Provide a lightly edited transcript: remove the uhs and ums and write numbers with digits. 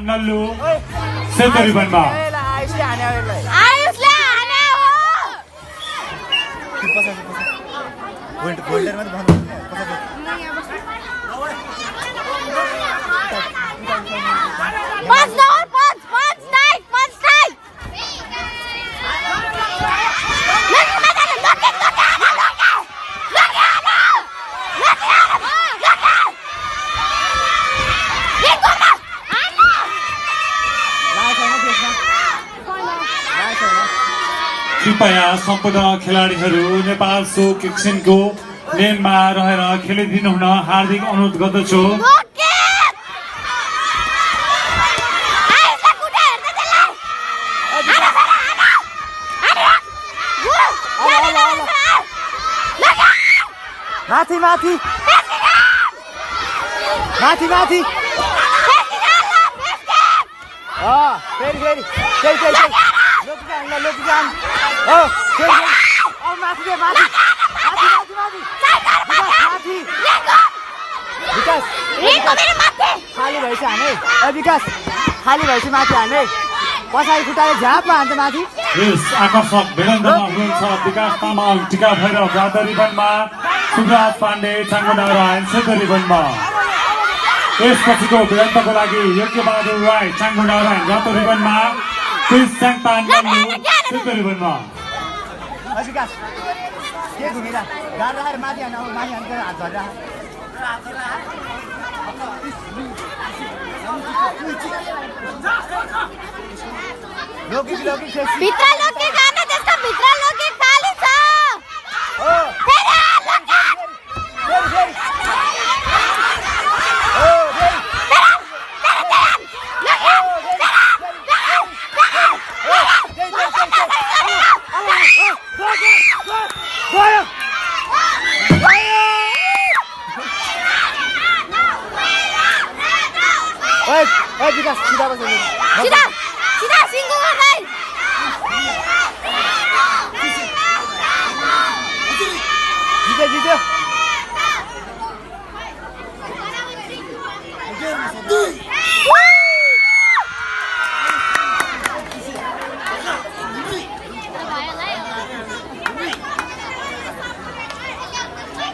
नल्लु सेतो रिबनमा कृपया सम्पूर्ण खेलाडीहरू नेपाल शोक एक्सनको लेनमा रहेर खेलिदिनु हुन हार्दिक अनुरोध गर्दछु। माथि माथि माथि माथि फेरि फेरि त्यही त्यही त्यही लोकिजान माथि दे माथि माथि माथि माथि विकास खाली भएछ हाने विकास खाली भएछ माथि हाने पछाडि खुट्टाले झ्यापमा हान्छ माथि। यस आकर्षक भिडन्तमा हुनुहुन्छ विकास तामाङ टिका भैरव रातो रिबनमा, सुब्राज पाण्डे चाङ्गोडा राय सेतो रिबनमा। यसपछिको भिडन्तको लागि योग्य बहादुर राई चाङ्गोडा राय रातो रिबनमा, क्रिस स्याङतान नल्लु सेतो रिबनमा। विकास के घुमिरा गाड राखेर माथि हान माथि हान्छ हात झर्दा लोकी लोकी भित्र लोकी जान त्यसको भित्र लोकी खाली छ फेरि विकास सीधा बस सीधा सीधा सिंगो भाइ जित्यो